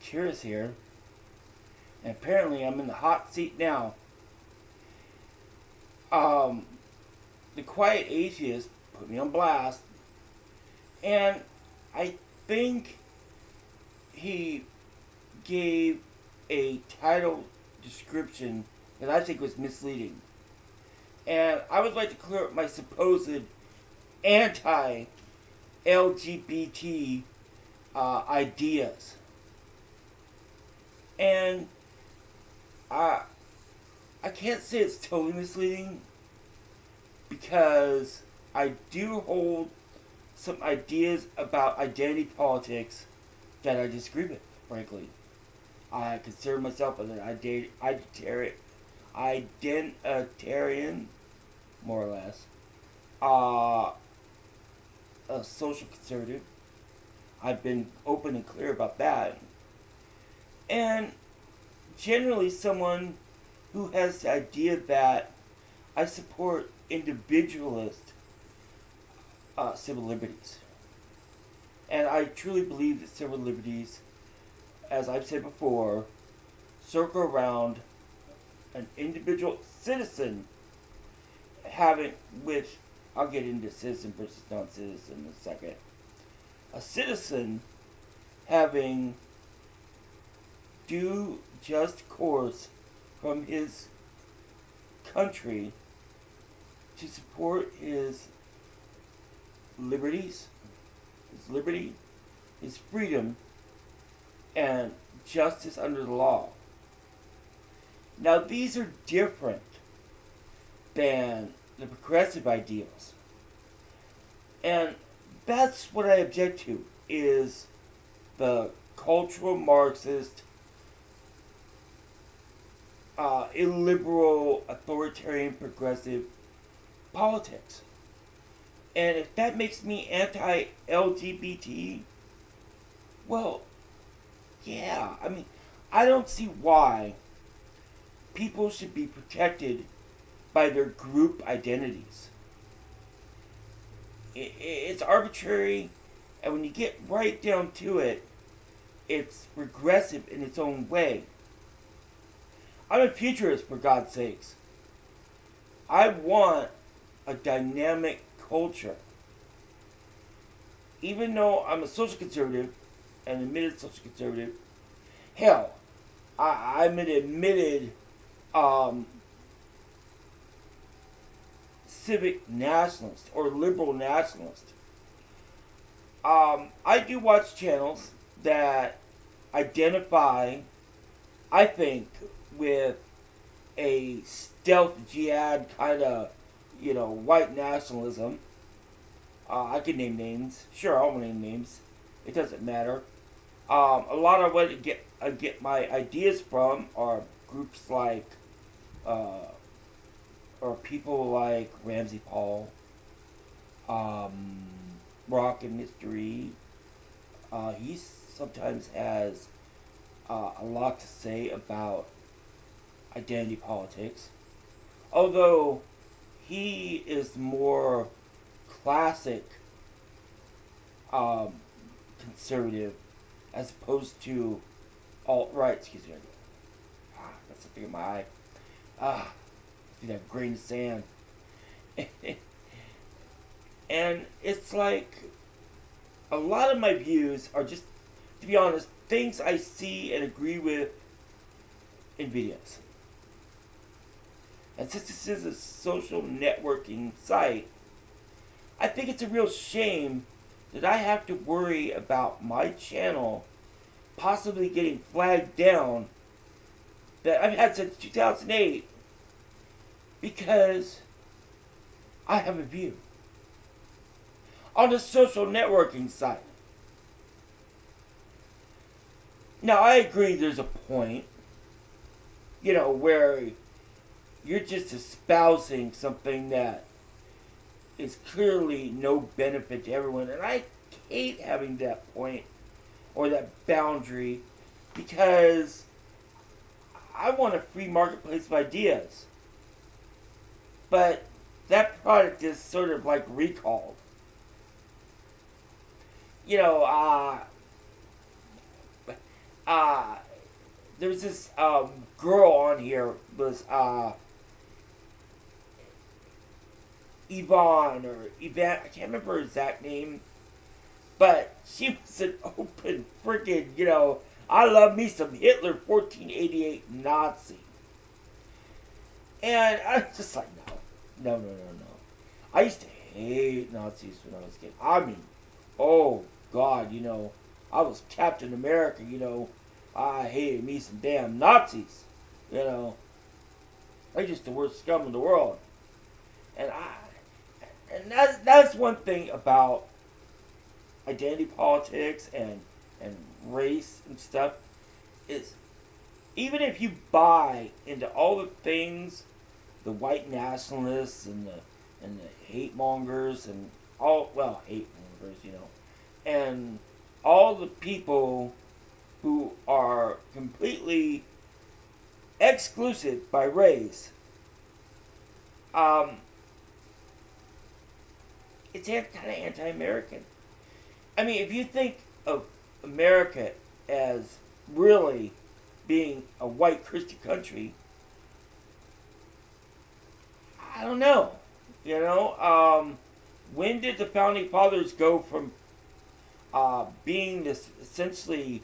chairs here, and apparently I'm in the hot seat now. Um, the Quiet Atheist put me on blast, and I think he gave a title description that I think was misleading. And I would like to clear up my supposed anti-LGBT ideas. And I can't say it's totally misleading because I do hold some ideas about identity politics that I disagree with, frankly. I consider myself an identitarian, more or less. A social conservative. I've been open and clear about that. And generally someone who has the idea that I support individualist civil liberties. And I truly believe that civil liberties, as I've said before, circle around an individual citizen having, which I'll get into citizen versus non-citizen in a second. A citizen having due just course from his country to support his liberties, his liberty, his freedom, and justice under the law. Now these are different than the progressive ideals. And that's what I object to, is the cultural Marxist, illiberal, authoritarian, progressive politics. And if that makes me anti-LGBT, well, yeah. I mean, I don't see why people should be protected by their group identities. It's arbitrary, and when you get right down to it, it's regressive in its own way. I'm a futurist, for God's sakes. I want a dynamic culture. Even though I'm a social conservative, an admitted social conservative, hell, I'm an admitted civic nationalist or liberal nationalist. I do watch channels that identify, I think, with a stealth jihad kind of, white nationalism. I could name names. Sure, I'll name names. It doesn't matter. A lot of what I get my ideas from are groups like, or people like Ramsey Paul, Rock and Mystery. He sometimes has a lot to say about identity politics. Although he is more classic conservative as opposed to alt-right, excuse me. That's something in my eye. See that grain of sand. And it's like, a lot of my views are just, to be honest, things I see and agree with in videos. And since this is a social networking site, I think it's a real shame that I have to worry about my channel possibly getting flagged down that I've had since 2008 because I have a view on the social networking site. Now, I agree there's a point, where you're just espousing something that is clearly no benefit to everyone. And I hate having that point or that boundary because I want a free marketplace of ideas. But that product is sort of like recalled. there's this girl on here was Yvonne or Yvette. I can't remember her exact name, but she was an open freaking, I love me some Hitler 1488 Nazi. And I was just like, no. I used to hate Nazis when I was a kid. I mean, oh God, I was Captain America, I hated me some damn Nazis, They're just the worst scum in the world. And that's one thing about identity politics and race and stuff is even if you buy into all the things the white nationalists and the hate mongers and hate mongers, and all the people who are completely exclusive by race, it's kind of anti-American. I mean, if you think of America as really being a white Christian country, I don't know. When did the founding fathers go from being this essentially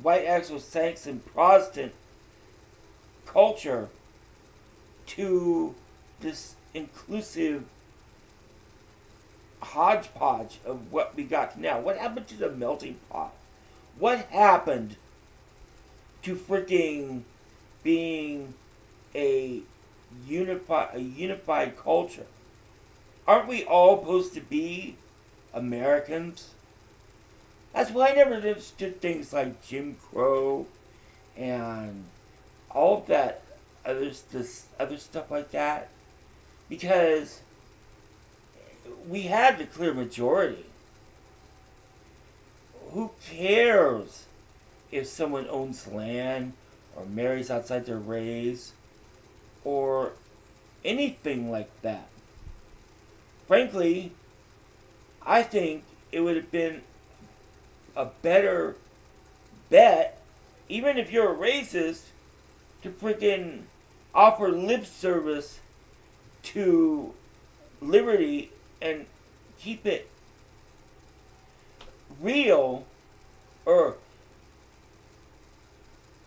white Anglo-Saxon Protestant culture to this inclusive hodgepodge of what we got now? What happened to the melting pot? What happened to freaking being a unified culture? Aren't we all supposed to be Americans? That's why I never understood things like Jim Crow and all of that other stuff like that, because we had the clear majority. Who cares if someone owns land or marries outside their race or anything like that? Frankly, I think it would have been a better bet, even if you're a racist, to freaking offer lip service to liberty and keep it real, or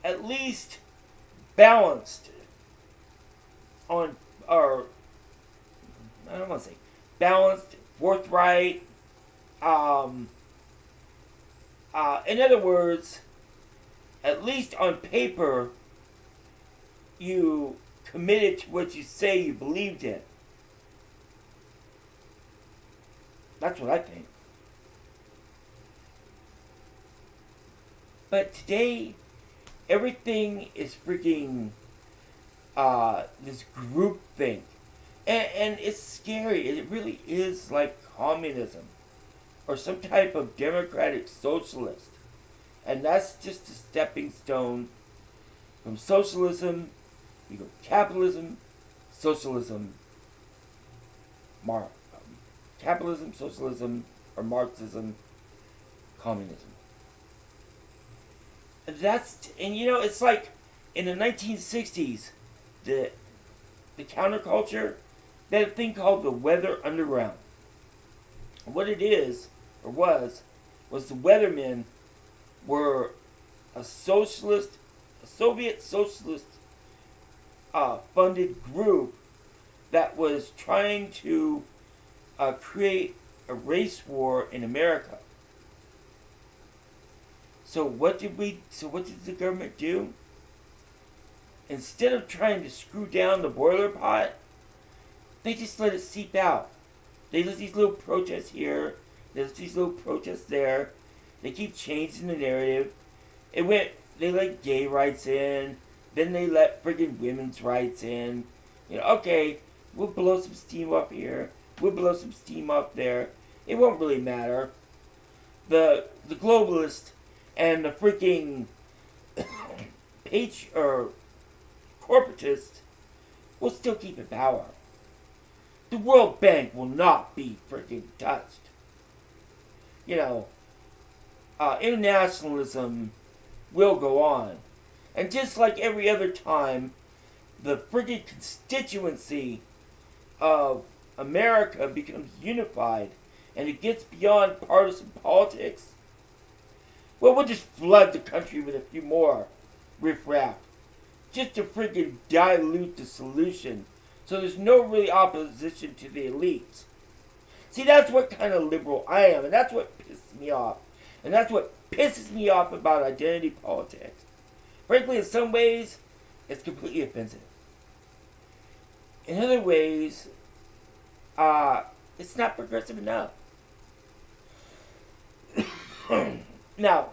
at least balanced on, or I don't want to say balanced, forthright. In other words, at least on paper, you committed to what you say you believed in. That's what I think. But today, everything is freaking this group thing. And it's scary. It really is like communism or some type of democratic socialist. And that's just a stepping stone from socialism. You go capitalism, socialism, capitalism, socialism, or Marxism, communism. And it's like in the 1960s, the counterculture, they had a thing called the Weather Underground. What it is, or was the Weathermen were a Soviet socialist funded group that was trying to create a race war in America. So what did the government do? Instead of trying to screw down the boiler pot, they just let it seep out. They let these little protests here, there's these little protests there. They keep changing the narrative. They let gay rights in, then they let friggin' women's rights in. Okay, we'll blow some steam up here, we'll blow some steam up there. It won't really matter. The globalists and the freaking corporatists will still keep in power. The World Bank will not be freaking touched. Internationalism will go on. And just like every other time, the friggin' constituency of America becomes unified and it gets beyond partisan politics, well, we'll just flood the country with a few more riffraff just to friggin' dilute the solution so there's no really opposition to the elites. See, that's what kind of liberal I am, and that's what pisses me off. And that's what pisses me off about identity politics. Frankly, in some ways, it's completely offensive. In other ways, it's not progressive enough. Now,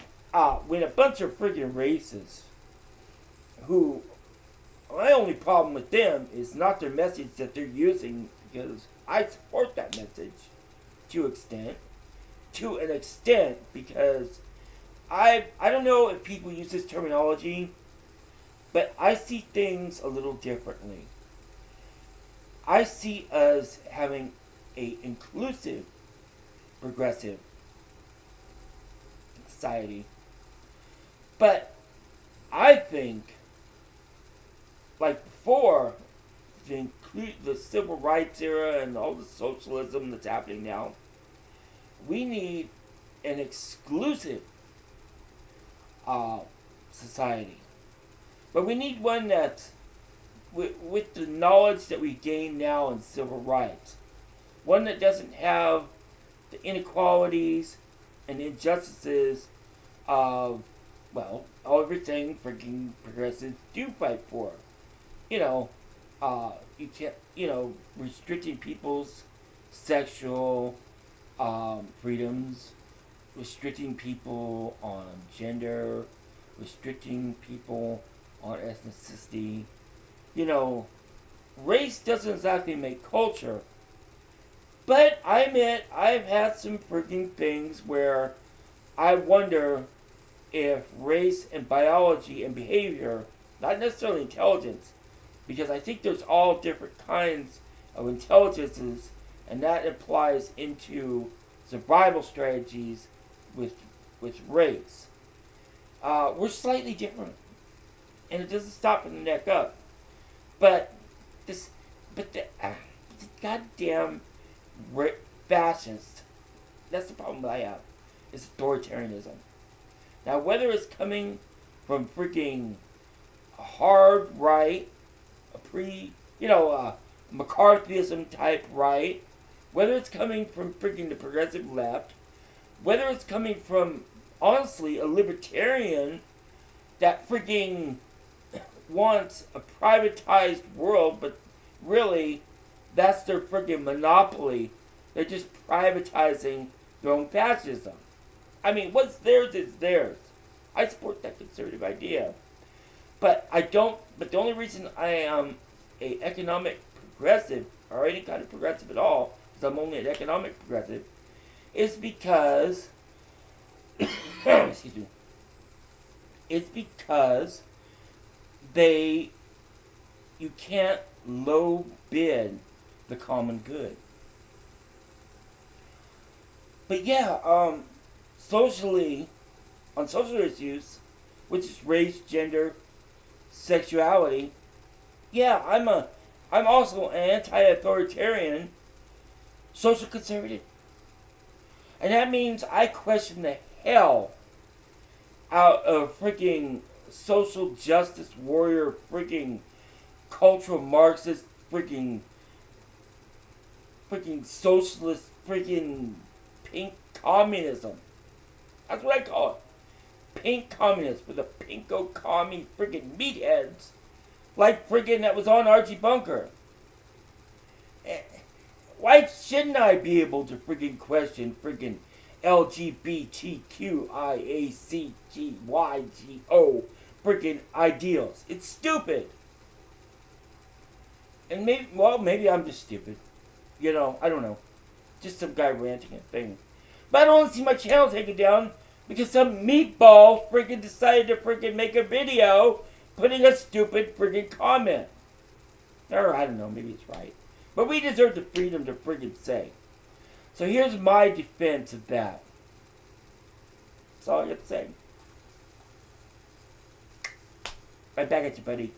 when a bunch of friggin' racists who, my only problem with them is not their message that they're using, because I support that message to an extent, because I don't know if people use this terminology, but I see things a little differently. I see us having a inclusive, progressive society. But I think, like before the civil rights era and all the socialism that's happening now, we need an exclusive society. But we need one that's with the knowledge that we gain now in civil rights. One that doesn't have the inequalities and injustices of, well, everything freaking progressives do fight for. You can't, restricting people's sexual freedoms, restricting people on gender, restricting people on ethnicity. Race doesn't exactly make culture. But I admit, I've had some freaking things where I wonder if race and biology and behavior, not necessarily intelligence, because I think there's all different kinds of intelligences, and that applies into survival strategies with race. We're slightly different, and it doesn't stop from the neck up. But the goddamn fascist, that's the problem that I have, is authoritarianism. Now, whether it's coming from freaking a hard right, McCarthyism type right, whether it's coming from freaking the progressive left, whether it's coming from, honestly, a libertarian that freaking wants a privatized world, but really, that's their freaking monopoly. They're just privatizing their own fascism. I mean, what's theirs is theirs. I support that conservative idea. But the only reason I am a economic progressive, or any kind of progressive at all, because I'm only an economic progressive, is because, excuse me, it's because you can't low bid the common good. But yeah, socially, on social issues, which is race, gender, sexuality, yeah, I'm also an anti-authoritarian social conservative. And that means I question the hell out of freaking social justice warrior, freaking cultural Marxist, freaking socialist, freaking pink communism. That's what I call it. Pink communists with the pinko commie freaking meatheads, like freaking that was on Archie Bunker. Why shouldn't I be able to freaking question freaking LGBTQIACGYGO freaking ideals? It's stupid. And maybe I'm just stupid. I don't know. Just some guy ranting a thing. But I don't want to see my channel taken down because some meatball freaking decided to freaking make a video putting a stupid freaking comment. Or I don't know, maybe it's right. But we deserve the freedom to freaking say. So here's my defense of that. That's all I got to say. Right back at you, buddy.